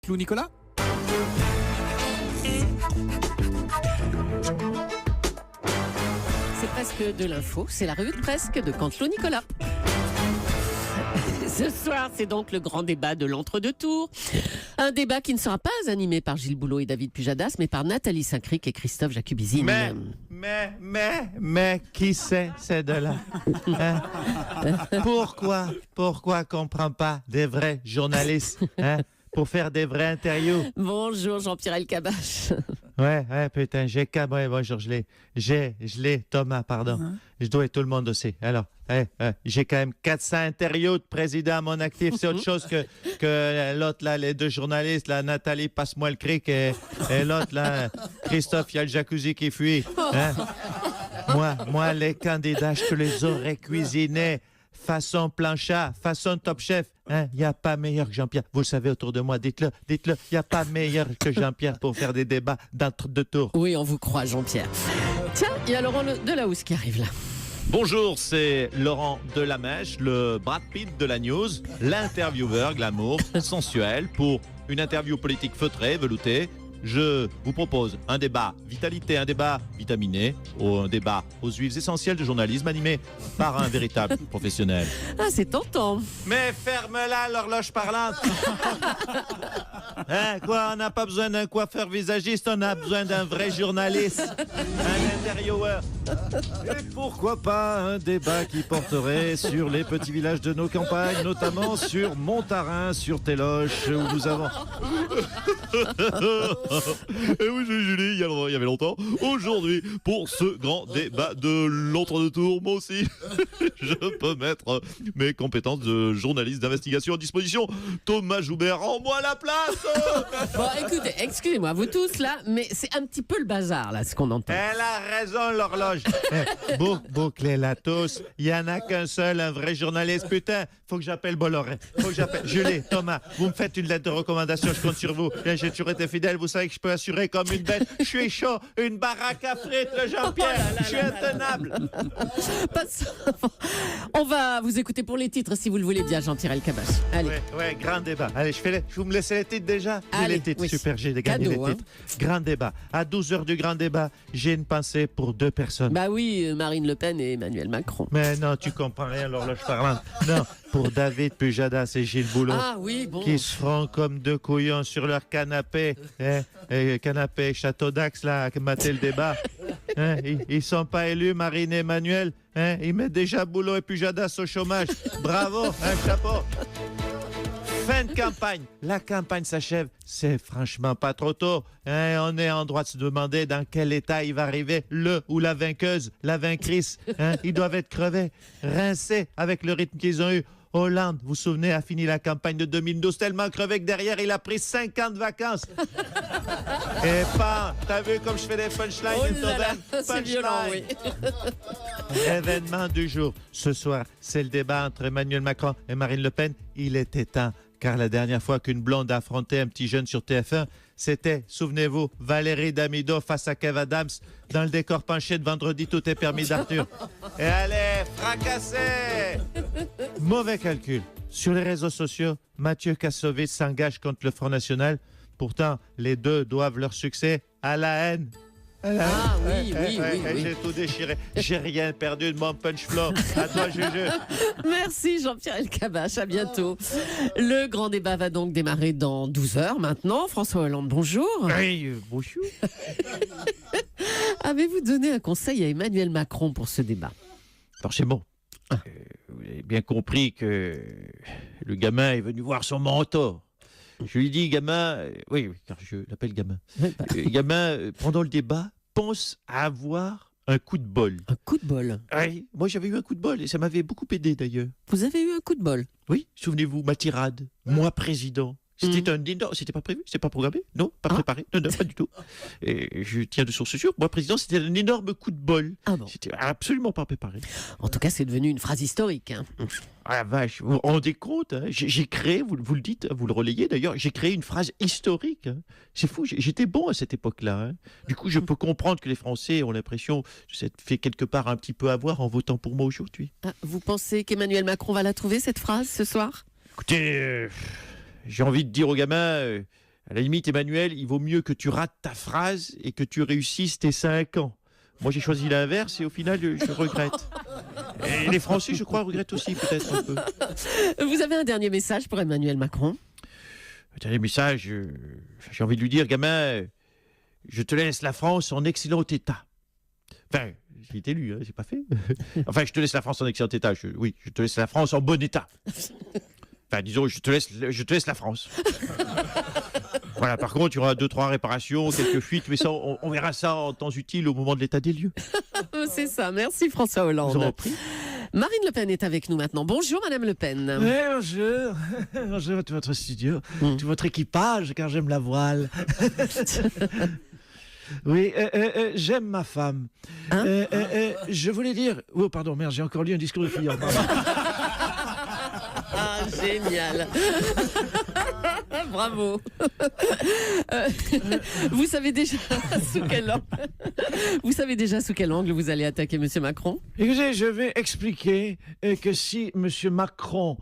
Canteloup Nicolas. C'est presque de l'info, c'est la revue de presque de Canteloup Nicolas. Ce soir, c'est donc le grand débat de l'entre-deux-tours. Un débat qui ne sera pas animé par Gilles Boulot et David Pujadas, mais par Nathalie Saint-Cric et Christophe Jacubizine. Mais, qui c'est ces deux-là? Hein? Pourquoi qu'on prend pas des vrais journalistes, hein, pour faire des vraies interviews? Bonjour Jean-Pierre Elkabbach. Ouais, putain, bonjour, je l'ai, Thomas, pardon. Je dois tout le monde aussi. Alors, j'ai quand même 400 interviews de président à mon actif. C'est autre chose que l'autre, là, les deux journalistes, là, Nathalie, passe-moi le cric, et l'autre, là, Christophe, il y a le jacuzzi qui fuit. Hein? Moi, les candidats, je te les aurais cuisinés façon plancha, façon Top Chef. Hein? Il n'y a pas meilleur que Jean-Pierre. Vous le savez autour de moi, dites-le. Il n'y a pas meilleur que Jean-Pierre pour faire des débats d'entre-deux tours. Oui, on vous croit, Jean-Pierre. Tiens, il y a Laurent Delahousse qui arrive là. Bonjour, c'est Laurent Delamèche, le Brad Pitt de la news, l'intervieweur glamour, sensuel, pour une interview politique feutrée, veloutée. Je vous propose un débat vitalité, un débat vitaminé, ou un débat aux huiles essentielles du journalisme animé par un véritable professionnel. Ah, c'est tentant. Mais ferme-la, l'horloge parlante. Hein, quoi, on n'a pas besoin d'un coiffeur visagiste, on a besoin d'un vrai journaliste, un intervieweur. Et pourquoi pas un débat qui porterait sur les petits villages de nos campagnes, notamment sur Montarin, sur Téloche, où nous avons... Et oui, Julie, il y avait longtemps. Aujourd'hui, pour ce grand débat de l'entre-deux-tours, moi aussi, je peux mettre mes compétences de journaliste d'investigation à disposition. Thomas Joubert, rends-moi la place. Bon, écoutez, excusez-moi, vous tous là, mais c'est un petit peu le bazar là, ce qu'on entend. Elle a raison, l'horloge. Bouclez-la tous. Il n'y en a qu'un seul, un vrai journaliste. Putain, faut que j'appelle Bolloré. Julie, Thomas, vous me faites une lettre de recommandation, je compte sur vous. J'ai toujours été fidèle, vous savez que je peux assurer comme une bête. Je suis chaud, une baraque à frites, le Jean-Pierre. Je suis intenable. On va vous écouter pour les titres, si vous le voulez bien, Jean-Pierre Elkabbach. Allez. Ouais, grand débat. Allez, vous me laissez les titres déjà? J'ai les titres, oui. super, j'ai gagné les titres. Grand débat. À 12h du grand débat, j'ai une pensée pour deux personnes. Bah oui, Marine Le Pen et Emmanuel Macron. Mais non, tu comprends rien, l'horloge parlante. Non, pour David Pujadas et Gilles Boulot. Ah oui, bon. Qui se feront comme deux couillons sur leur canapé. Canapé Château d'Axe, là, à mater le débat. Hein, ils sont pas élus, Marine et Emmanuel. Hein, ils mettent déjà Boulot et Pujadas au chômage. Bravo, un chapeau. Fin de campagne. La campagne s'achève. C'est franchement pas trop tôt. Hein, on est en droit de se demander dans quel état il va arriver le ou la vainqueuse, la vaincrice. Hein, ils doivent être crevés, rincés avec le rythme qu'ils ont eu. Hollande, vous vous souvenez, a fini la campagne de 2012 tellement crevé que derrière, il a pris 5 ans de vacances. Et pas, t'as vu comme je fais des punchlines? Oh là là, c'est violent, oui. Événement du jour. Ce soir, c'est le débat entre Emmanuel Macron et Marine Le Pen. Il était temps, car la dernière fois qu'une blonde a affronté un petit jeune sur TF1, c'était, souvenez-vous, Valérie Damido face à Kev Adams dans le décor penché de Vendredi tout est permis d'Arthur. Et allez, fracassez! Mauvais calcul. Sur les réseaux sociaux, Mathieu Kassovitz s'engage contre le Front National. Pourtant, les deux doivent leur succès à la haine. Ah oui. J'ai tout déchiré. J'ai rien perdu de mon punch flow. À toi, Juju. Merci Jean-Pierre Elkabbach, à bientôt. Le grand débat va donc démarrer dans 12 heures maintenant. François Hollande, bonjour. Oui, bonjour. Avez-vous donné un conseil à Emmanuel Macron pour ce débat? Alors c'est bon. Vous avez bien compris que le gamin est venu voir son mentor. Je lui dis, gamin, oui, car je l'appelle gamin. Gamin, pendant le débat, pense à avoir un coup de bol. Un coup de bol? Oui, moi j'avais eu un coup de bol et ça m'avait beaucoup aidé d'ailleurs. Vous avez eu un coup de bol? Oui, souvenez-vous, ma tirade, moi président. C'était un énorme, c'était pas prévu, c'était pas programmé, non, pas préparé, non, pas du tout. Et je tiens de source sûre, moi président, c'était un énorme coup de bol. Ah bon? C'était absolument pas préparé. En tout cas, c'est devenu une phrase historique. Hein. Ah la vache, vous vous rendez compte, hein, j'ai créé, vous le dites, vous le relayez d'ailleurs, j'ai créé une phrase historique. Hein. C'est fou, j'étais bon à cette époque-là. Hein. Du coup, je peux comprendre que les Français ont l'impression de s'être fait quelque part un petit peu avoir en votant pour moi aujourd'hui. Ah, vous pensez qu'Emmanuel Macron va la trouver, cette phrase, ce soir? Écoutez, j'ai envie de dire aux gamins, À la limite, Emmanuel, il vaut mieux que tu rates ta phrase et que tu réussisses tes 5 ans. Moi, j'ai choisi l'inverse et au final, je regrette. Et les Français, je crois, regrettent aussi peut-être un peu. Vous avez un dernier message pour Emmanuel Macron? Le dernier message, j'ai envie de lui dire, gamin, je te laisse la France en excellent état. Enfin, j'ai été élu, hein, j'ai pas fait. Enfin, je te laisse la France en excellent état. Oui, je te laisse la France en bon état. Enfin, disons, je te laisse la France. Voilà, par contre, il y aura 2-3 réparations, quelques fuites, mais ça, on verra ça en temps utile au moment de l'état des lieux. C'est ça, merci François Je vous en Hollande. prie. Marine Le Pen est avec nous maintenant. Bonjour Madame Le Pen. Oui, bonjour. Bonjour à tout votre studio, tout votre équipage, car j'aime la voile. Oui, j'aime ma femme. Hein Je voulais dire... Oh, pardon, merde, j'ai encore lu un discours de Fillon. Pardon. Ah, génial. Bravo. Vous savez déjà sous quel angle vous allez attaquer Monsieur Macron? Écoutez, je vais expliquer que si M. Macron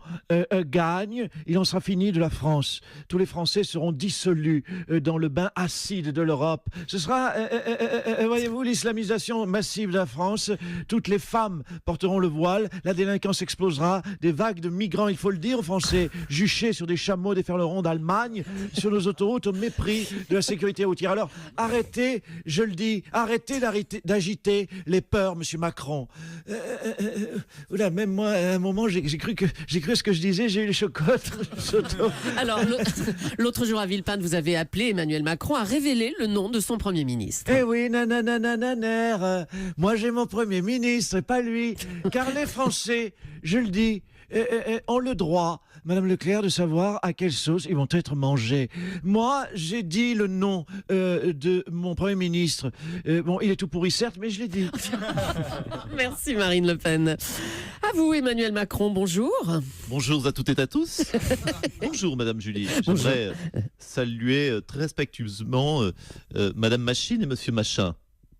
gagne, il en sera fini de la France. Tous les Français seront dissolus dans le bain acide de l'Europe. Ce sera, voyez-vous, l'islamisation massive de la France. Toutes les femmes porteront le voile, la délinquance explosera, des vagues de migrants, il faut le dire aux Français, juchés sur des chameaux, des ferlerons d'Allemagne, sur nos autoroutes au mépris de la sécurité routière. Alors, arrêtez, je le dis, arrêtez d'agiter les peurs, Monsieur Macron. Oula, même moi, à un moment, j'ai cru ce que je disais, j'ai eu les chocottes. Alors, l'autre jour à Villepinte, vous avez appelé Emmanuel Macron à révéler le nom de son Premier ministre. Eh oui, nanananananer, moi j'ai mon Premier ministre et pas lui, car les Français, je le dis, ont le droit, Madame Leclerc, de savoir à quelle sauce ils vont être mangés. Moi, j'ai dit le nom de mon Premier ministre. Bon, il est tout pourri, certes, mais je l'ai dit. Merci Marine Le Pen. À vous Emmanuel Macron, bonjour. Bonjour à toutes et à tous. Bonjour Madame Julie. J'aimerais saluer très respectueusement Madame Machine et Monsieur Machin.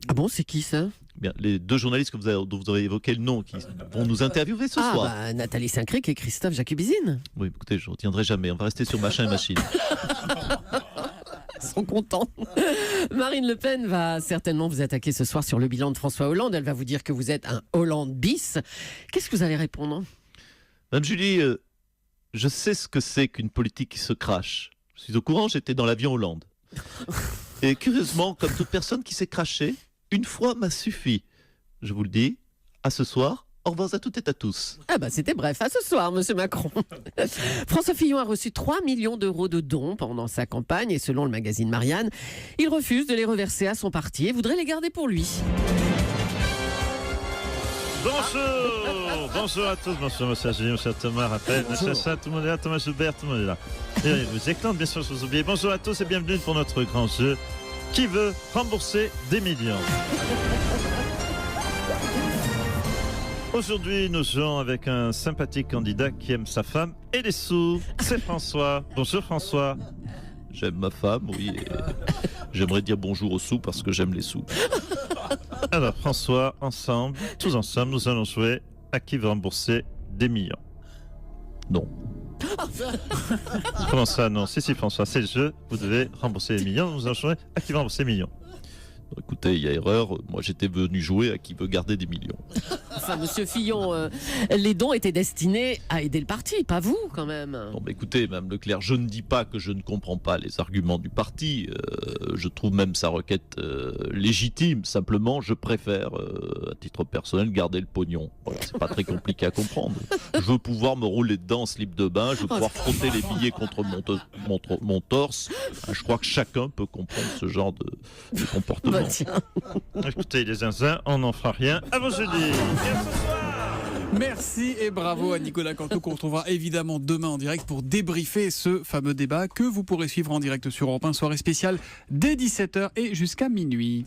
Ah bon, c'est qui ça? Bien, les deux journalistes dont vous avez évoqué le nom qui vont nous interviewer ce soir. Nathalie Saint-Cric et Christophe Jacubizine. Oui, écoutez, je ne retiendrai jamais. On va rester sur Machin et Machine. Ils sont contents. Marine Le Pen va certainement vous attaquer ce soir sur le bilan de François Hollande. Elle va vous dire que vous êtes un Hollande bis. Qu'est-ce que vous allez répondre? Madame Julie, je sais ce que c'est qu'une politique qui se crache. Je suis au courant, j'étais dans l'avion Hollande. Et curieusement, comme toute personne qui s'est crachée, une fois m'a suffi. Je vous le dis, à ce soir, au revoir à toutes et à tous. Ah bah c'était bref, à ce soir, Monsieur Macron. François Fillon a reçu 3 millions d'euros de dons pendant sa campagne et selon le magazine Marianne, il refuse de les reverser à son parti et voudrait les garder pour lui. Bonjour à tous, bonjour monsieur Agile, monsieur Thomas, Raphaël, monsieur Chat, tout le monde est là, Thomas Joubert, tout le monde est là. Et vous éclate, bien sûr, je vous oublie. Bonjour à tous et bienvenue pour notre grand jeu. Qui veut rembourser des millions? Aujourd'hui, nous jouons avec un sympathique candidat qui aime sa femme et les sous. C'est François. Bonjour François. J'aime ma femme, oui. Et j'aimerais dire bonjour aux sous parce que j'aime les sous. Alors François, ensemble, tous ensemble, nous allons jouer à qui veut rembourser des millions. Non. Comment ça, non? Si François, c'est le jeu, vous devez rembourser des millions, nous allons jouer à qui veut rembourser des millions. Écoutez, il y a erreur. Moi, j'étais venu jouer à qui veut garder des millions. Enfin, Monsieur Fillon, les dons étaient destinés à aider le parti, pas vous, quand même. Non, mais écoutez, Mme Leclerc, je ne dis pas que je ne comprends pas les arguments du parti. Je trouve même sa requête légitime. Simplement, je préfère, à titre personnel, garder le pognon. Voilà, c'est pas très compliqué à comprendre. Je veux pouvoir me rouler dedans en slip de bain. Je veux pouvoir frotter les billets contre mon torse. Je crois que chacun peut comprendre ce genre de comportement. Tiens. Écoutez, les zinzins, on n'en fera rien. À vous jeudi. Merci et bravo à Nicolas Canteau qu'on retrouvera évidemment demain en direct pour débriefer ce fameux débat que vous pourrez suivre en direct sur Europe 1, soirée spéciale dès 17h et jusqu'à minuit.